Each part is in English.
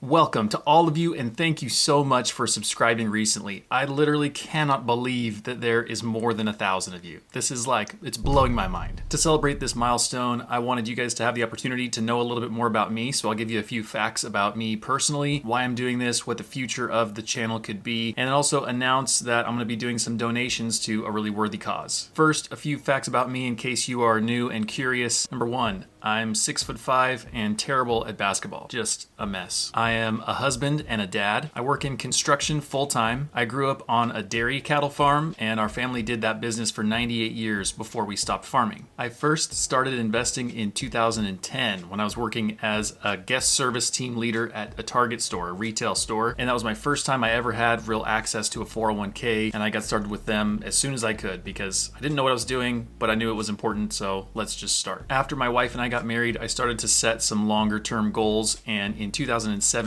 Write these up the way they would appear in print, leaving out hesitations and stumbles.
Welcome to all of you, and thank you so much for subscribing recently. I literally cannot believe that there is more than 1,000 of you. This is it's blowing my mind. To celebrate this milestone, I wanted you guys to have the opportunity to know a little bit more about me, so I'll give you a few facts about me personally, why I'm doing this, what the future of the channel could be, and also announce that I'm going to be doing some donations to a really worthy cause. First, a few facts about me in case you are new and curious. Number one, I'm 6'5" and terrible at basketball. Just a mess. I am a husband and a dad. I work in construction full-time. I grew up on a dairy cattle farm, and our family did that business for 98 years before we stopped farming. I first started investing in 2010 when I was working as a guest service team leader at a Target store, a retail store, and that was my first time I ever had real access to a 401k, and I got started with them as soon as I could because I didn't know what I was doing, but I knew it was important, so let's just start. After my wife and I got married, I started to set some longer term goals, and in 2017,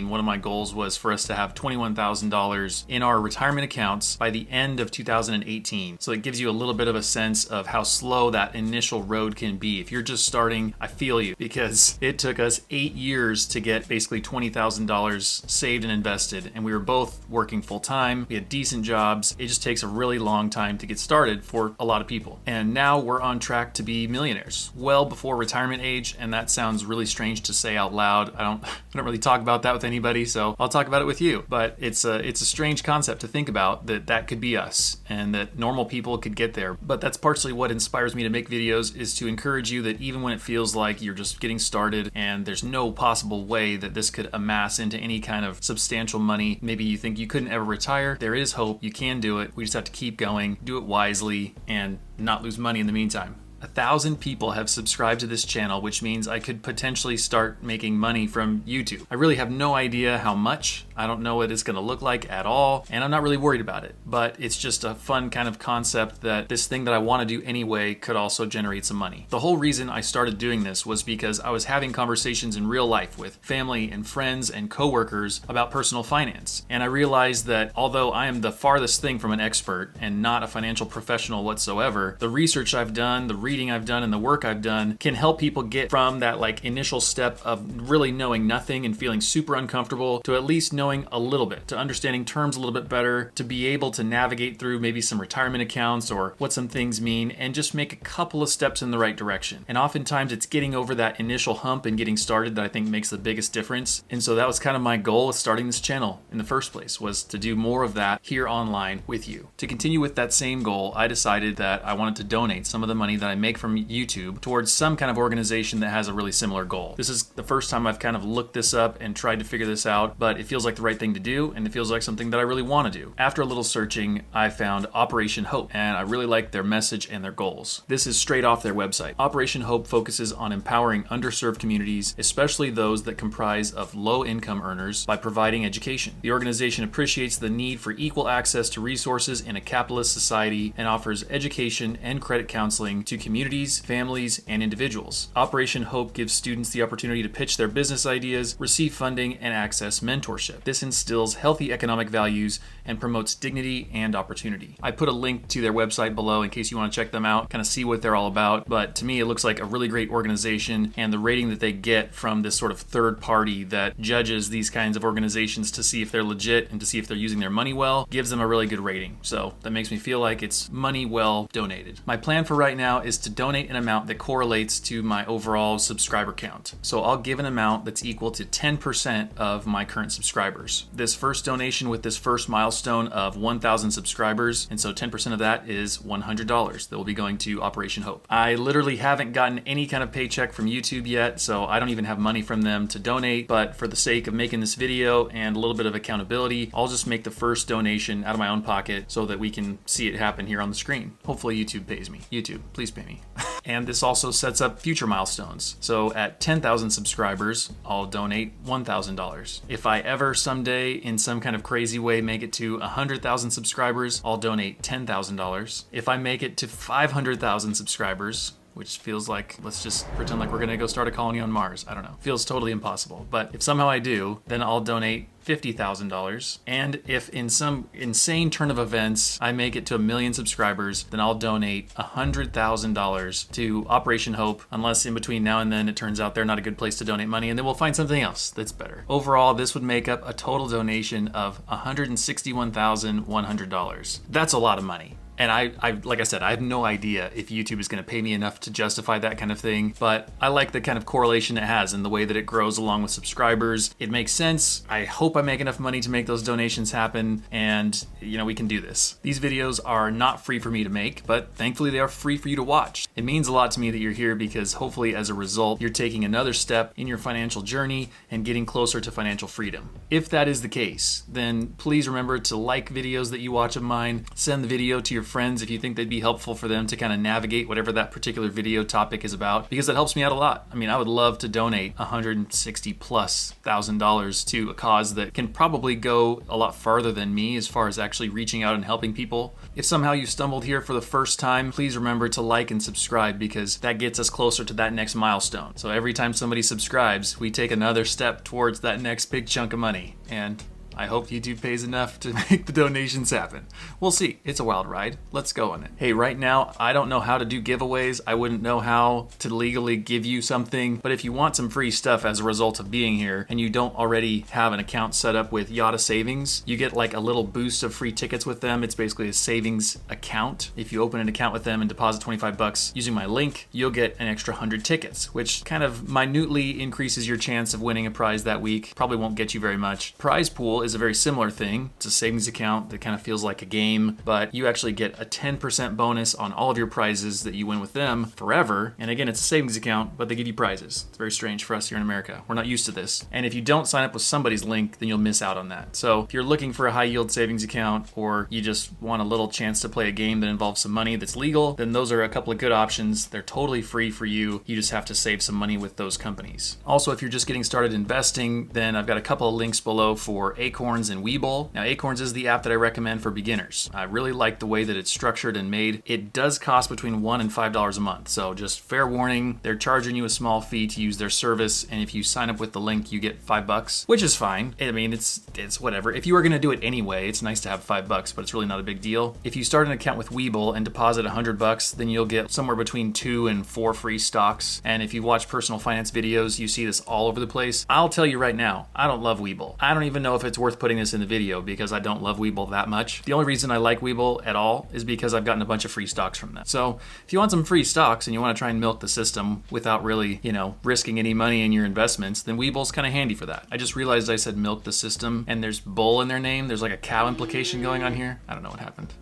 one of my goals was for us to have $21,000 in our retirement accounts by the end of 2018. So it gives you a little bit of a sense of how slow that initial road can be. If you're just starting, I feel you, because it took us 8 years to get basically $20,000 saved and invested, and we were both working full time. We had decent jobs. It just takes a really long time to get started for a lot of people. And now we're on track to be millionaires well before retirement age, and that sounds really strange to say out loud. I don't really talk about that with anybody, so I'll talk about it with you. But it's a strange concept to think about that could be us and that normal people could get there. But that's partially what inspires me to make videos, is to encourage you that even when it feels like you're just getting started and there's no possible way that this could amass into any kind of substantial money, maybe you think you couldn't ever retire, there is hope. You can do it. We just have to keep going, do it wisely, and not lose money in the meantime. 1,000 people have subscribed to this channel, which means I could potentially start making money from YouTube. I really have no idea how much. I don't know what it's going to look like at all, and I'm not really worried about it. But it's just a fun kind of concept that this thing that I want to do anyway could also generate some money. The whole reason I started doing this was because I was having conversations in real life with family and friends and coworkers about personal finance. And I realized that although I am the farthest thing from an expert and not a financial professional whatsoever, the research I've done, the reading I've done, and the work I've done can help people get from that initial step of really knowing nothing and feeling super uncomfortable to at least knowing a little bit, to understanding terms a little bit better, to be able to navigate through maybe some retirement accounts or what some things mean, and just make a couple of steps in the right direction. And oftentimes it's getting over that initial hump and getting started that I think makes the biggest difference. And so that was kind of my goal with starting this channel in the first place, was to do more of that here online with you. To continue with that same goal, I decided that I wanted to donate some of the money that I make from YouTube towards some kind of organization that has a really similar goal. This is the first time I've kind of looked this up and tried to figure this out, but it feels like the right thing to do, and it feels like something that I really want to do. After a little searching, I found Operation Hope, and I really like their message and their goals. This is straight off their website. Operation Hope focuses on empowering underserved communities, especially those that comprise of low-income earners, by providing education. The organization appreciates the need for equal access to resources in a capitalist society and offers education and credit counseling to communities, families, and individuals. Operation Hope gives students the opportunity to pitch their business ideas, receive funding, and access mentorship. This instills healthy economic values and promotes dignity and opportunity. I put a link to their website below in case you want to check them out, kind of see what they're all about. But to me, it looks like a really great organization, and the rating that they get from this sort of third party that judges these kinds of organizations to see if they're legit and to see if they're using their money well gives them a really good rating. So that makes me feel like it's money well donated. My plan for right now is to donate an amount that correlates to my overall subscriber count. So I'll give an amount that's equal to 10% of my current subscribers. This first donation with this first milestone of 1,000 subscribers, and so 10% of that is $100 that will be going to Operation Hope. I literally haven't gotten any kind of paycheck from YouTube yet, so I don't even have money from them to donate, but for the sake of making this video and a little bit of accountability, I'll just make the first donation out of my own pocket so that we can see it happen here on the screen. Hopefully YouTube pays me. YouTube, please pay me. And this also sets up future milestones. So at 10,000 subscribers, I'll donate $1,000. If I ever someday in some kind of crazy way make it to 100,000 subscribers, I'll donate $10,000. If I make it to 500,000 subscribers, which feels like, let's just pretend like we're gonna go start a colony on Mars. I don't know. Feels totally impossible. But if somehow I do, then I'll donate $50,000. And if in some insane turn of events I make it to 1 million subscribers, then I'll donate $100,000 to Operation Hope, unless in between now and then it turns out they're not a good place to donate money, and then we'll find something else that's better. Overall, this would make up a total donation of $161,100. That's a lot of money. And I like I said, I have no idea if YouTube is going to pay me enough to justify that kind of thing, but I like the kind of correlation it has and the way that it grows along with subscribers. It makes sense. I hope I make enough money to make those donations happen, and we can do this. These videos are not free for me to make, but thankfully they are free for you to watch. It means a lot to me that you're here because hopefully as a result, you're taking another step in your financial journey and getting closer to financial freedom. If that is the case, then please remember to like videos that you watch of mine, send the video to your friends if you think they'd be helpful for them to kind of navigate whatever that particular video topic is about, because that helps me out a lot. I mean, I would love to donate $160,000+ to a cause that can probably go a lot farther than me as far as actually reaching out and helping people. If somehow you stumbled here for the first time, please remember to like and subscribe, because that gets us closer to that next milestone. So every time somebody subscribes, we take another step towards that next big chunk of money. And I hope YouTube pays enough to make the donations happen. We'll see. It's a wild ride. Let's go on it. Hey, right now, I don't know how to do giveaways. I wouldn't know how to legally give you something. But if you want some free stuff as a result of being here, and you don't already have an account set up with Yada Savings, you get like a little boost of free tickets with them. It's basically a savings account. If you open an account with them and deposit $25 using my link, you'll get an extra 100 tickets, which kind of minutely increases your chance of winning a prize that week. Probably won't get you very much. Prize pool is a very similar thing. It's a savings account that kind of feels like a game, but you actually get a 10% bonus on all of your prizes that you win with them forever. And again, it's a savings account, but they give you prizes. It's very strange for us here in America. We're not used to this. And if you don't sign up with somebody's link, then you'll miss out on that. So if you're looking for a high yield savings account, or you just want a little chance to play a game that involves some money that's legal, then those are a couple of good options. They're totally free for you. You just have to save some money with those companies. Also, if you're just getting started investing, then I've got a couple of links below for Acorns and Webull. Now, Acorns is the app that I recommend for beginners. I really like the way that it's structured and made. It does cost between $1 and $5 a month, so just fair warning, they're charging you a small fee to use their service, and if you sign up with the link, you get $5, which is fine. I mean, it's whatever. If you are gonna do it anyway, it's nice to have $5, but it's really not a big deal. If you start an account with Webull and deposit $100, then you'll get somewhere between 2 and 4 free stocks. And if you watch personal finance videos, you see this all over the place. I'll tell you right now, I don't love Webull. I don't even know if it's worth putting this in the video because I don't love Webull that much. The only reason I like Webull at all is because I've gotten a bunch of free stocks from them. So if you want some free stocks and you want to try and milk the system without really, risking any money in your investments, then Webull's kind of handy for that. I just realized I said milk the system and there's bull in their name. There's like a cow implication going on here. I don't know what happened.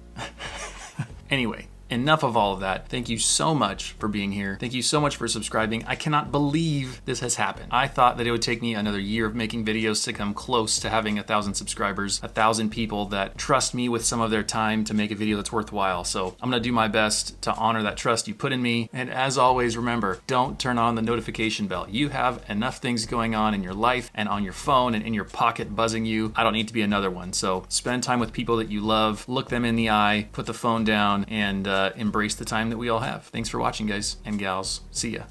Anyway. Enough of all of that. Thank you so much for being here. Thank you so much for subscribing. I cannot believe this has happened. I thought that it would take me another year of making videos to come close to having 1,000 subscribers, 1,000 people that trust me with some of their time to make a video that's worthwhile. So I'm gonna do my best to honor that trust you put in me. And as always, remember, don't turn on the notification bell. You have enough things going on in your life and on your phone and in your pocket buzzing you. I don't need to be another one. So spend time with people that you love, look them in the eye, put the phone down, and embrace the time that we all have. Thanks for watching, guys and gals. See ya.